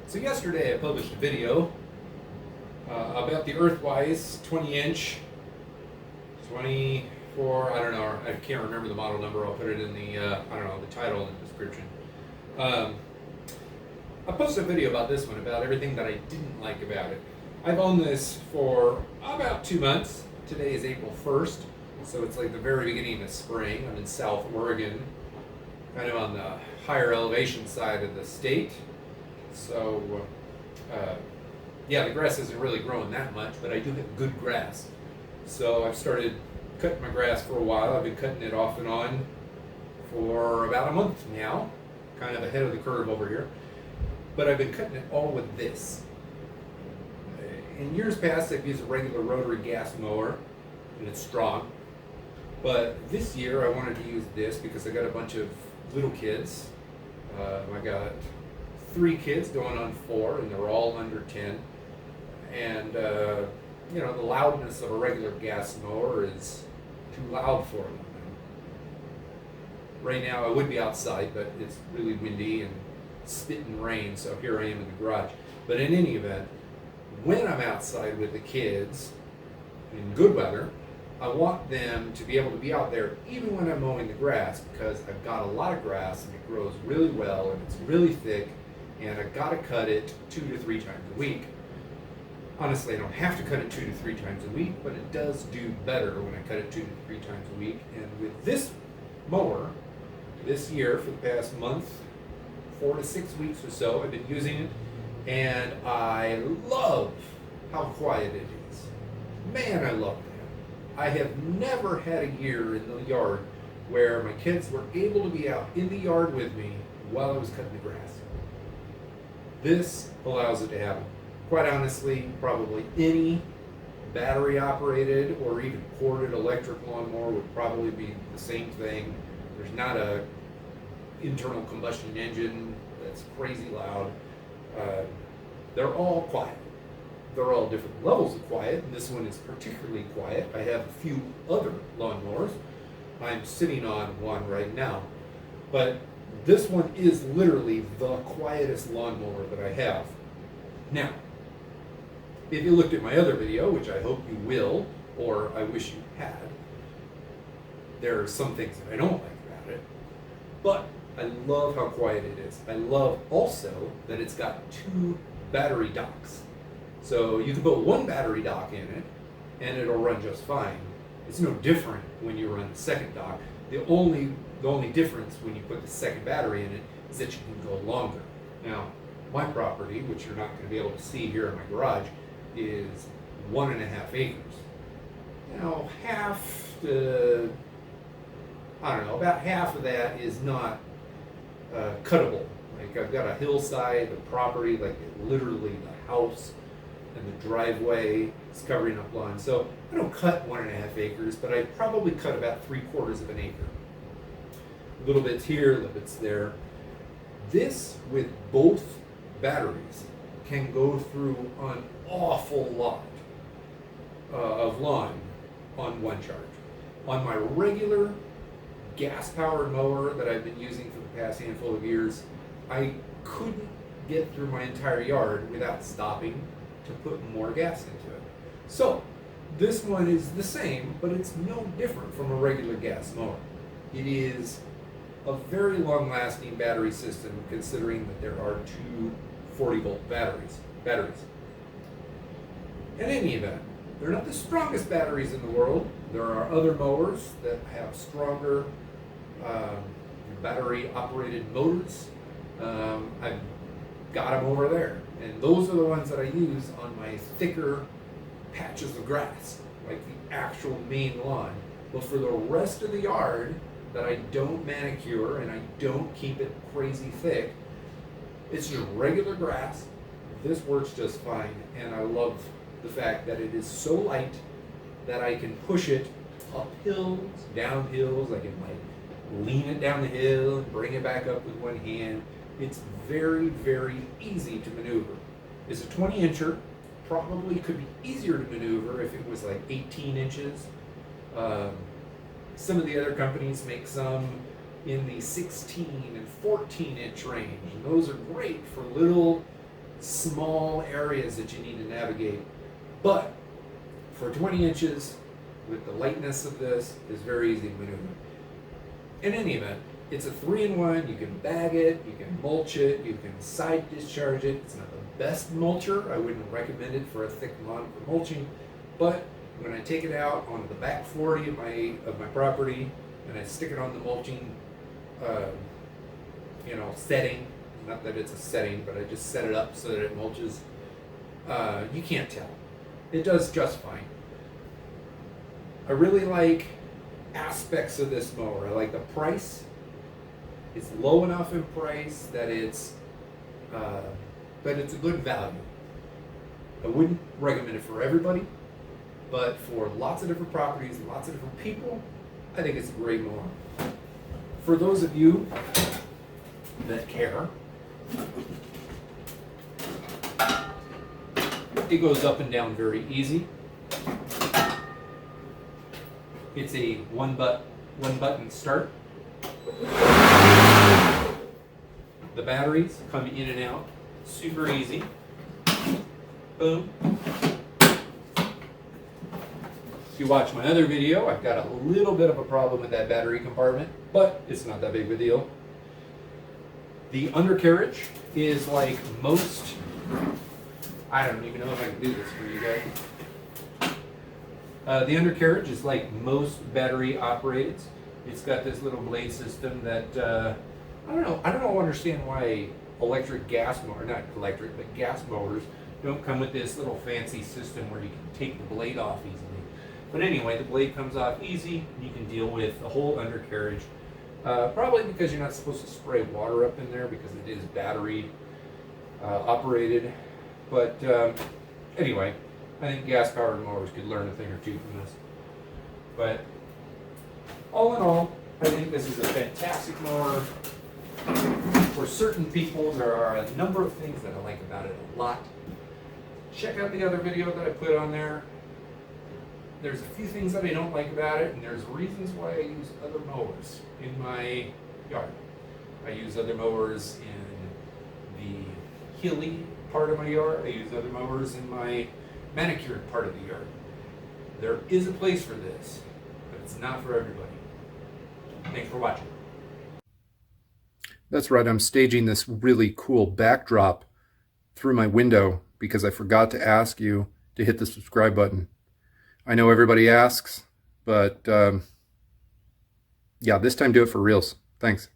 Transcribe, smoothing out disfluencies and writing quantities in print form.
So yesterday I published a video about the Earthwise 20-inch, 24, I don't know, I can't remember the model number. I'll put it in the, the title and the description. I posted a video about this one, about everything that I didn't like about it. I've owned this for about 2 months. Today is April 1st, so it's like the very beginning of spring. I'm in South Oregon, kind of on the higher elevation side of the state. So, yeah, the grass isn't really growing that much, but I do have good grass. So I've started cutting my grass for a while. I've been cutting it off and on for about a month now, kind of ahead of the curve over here. But I've been cutting it all with this. In years past, I've used a regular rotary gas mower, and it's strong. But this year, I wanted to use this because I got a bunch of little kids. I got 3 kids going on 4, and they're all under 10. And, the loudness of a regular gas mower is too loud for them. Right now, I would be outside, but it's really windy and spitting rain, so here I am in the garage. But in any event, when I'm outside with the kids in good weather, I want them to be able to be out there even when I'm mowing the grass, because I've got a lot of grass and it grows really well and it's really thick, and I've got to cut it 2 to 3 times a week. Honestly, I don't have to cut it 2 to 3 times a week, but it does do better when I cut it 2 to 3 times a week. And with this mower, this year, for the past month, 4 to 6 weeks or so, I've been using it, and I love how quiet it is. Man, I love that. I have never had a year in the yard where my kids were able to be out in the yard with me while I was cutting the grass. This allows it to happen. Quite honestly, probably any battery operated or even corded electric lawnmower would probably be the same thing. There's not a internal combustion engine that's crazy loud. They're all quiet. They're all different levels of quiet, and this one is particularly quiet. I have a few other lawnmowers. I'm sitting on one right now, but this one is literally the quietest lawnmower that I have. Now, if you looked at my other video, which I hope you will, or I wish you had, there are some things that I don't like about it, but I love how quiet it is. I love also that it's got 2 battery docks. So you can put 1 battery dock in it and it'll run just fine. It's no different when you run the second dock. The only difference when you put the second battery in it is that you can go longer. Now, my property, which you're not going to be able to see here in my garage, is 1.5 acres. Now, about half of that is not cuttable. Like, I've got a hillside, the property, like literally the house and the driveway is covering up lawn. So I don't cut 1.5 acres, but I probably cut about 3/4 of an acre. Little bits here, little bits there. This, with both batteries, can go through an awful lot of lawn on one charge. On my regular gas-powered mower that I've been using for the past handful of years, I couldn't get through my entire yard without stopping to put more gas into it. So this one is the same, but it's no different from a regular gas mower. It is a very long-lasting battery system, considering that there are 2 40-volt batteries. In any event, they're not the strongest batteries in the world. There are other mowers that have stronger battery-operated motors. I've got them over there, and those are the ones that I use on my thicker patches of grass, like the actual main lawn. But for the rest of the yard that I don't manicure and I don't keep it crazy thick, it's just regular grass. This works just fine, and I love the fact that it is so light that I can push it up hills, down hills. I can lean it down the hill and bring it back up with one hand. It's very, very easy to maneuver. It's a 20-incher. Probably could be easier to maneuver if it was like 18 inches. Some of the other companies make some in the 16 and 14-inch range, and those are great for little small areas that you need to navigate. But for 20 inches, with the lightness of this, is very easy to maneuver. In any event, it's a 3-in-1. You can bag it, you can mulch it, you can side discharge it. It's not the best mulcher. I wouldn't recommend it for a thick lawn for mulching, but when I take it out on the back 40 of my property and I stick it on the mulching, setting, not that it's a setting, but I just set it up so that it mulches, you can't tell. It does just fine. I really like aspects of this mower. I like the price. It's low enough in price that it's a good value. I wouldn't recommend it for everybody, but for lots of different properties, lots of different people, I think it's a great mower. For those of you that care, it goes up and down very easy. It's a one button start. The batteries come in and out super easy. Boom. If you watch my other video, I've got a little bit of a problem with that battery compartment, but it's not that big of a deal. The undercarriage is like most, I don't even know if I can do this for you guys. The undercarriage is like most battery operated. It's got this little blade system that, I don't understand why gas mowers don't come with this little fancy system where you can take the blade off easily. But anyway, the blade comes off easy. You can deal with the whole undercarriage. Probably because you're not supposed to spray water up in there because it is battery operated. But anyway, I think gas-powered mowers could learn a thing or two from this. But all in all, I think this is a fantastic mower. For certain people, there are a number of things that I like about it a lot. Check out the other video that I put on there. There's a few things that I don't like about it, and there's reasons why I use other mowers in my yard. I use other mowers in the hilly part of my yard. I use other mowers in my manicured part of the yard. There is a place for this, but it's not for everybody. Thanks for watching. That's right, I'm staging this really cool backdrop through my window because I forgot to ask you to hit the subscribe button. I know everybody asks, but yeah, this time do it for reals. Thanks.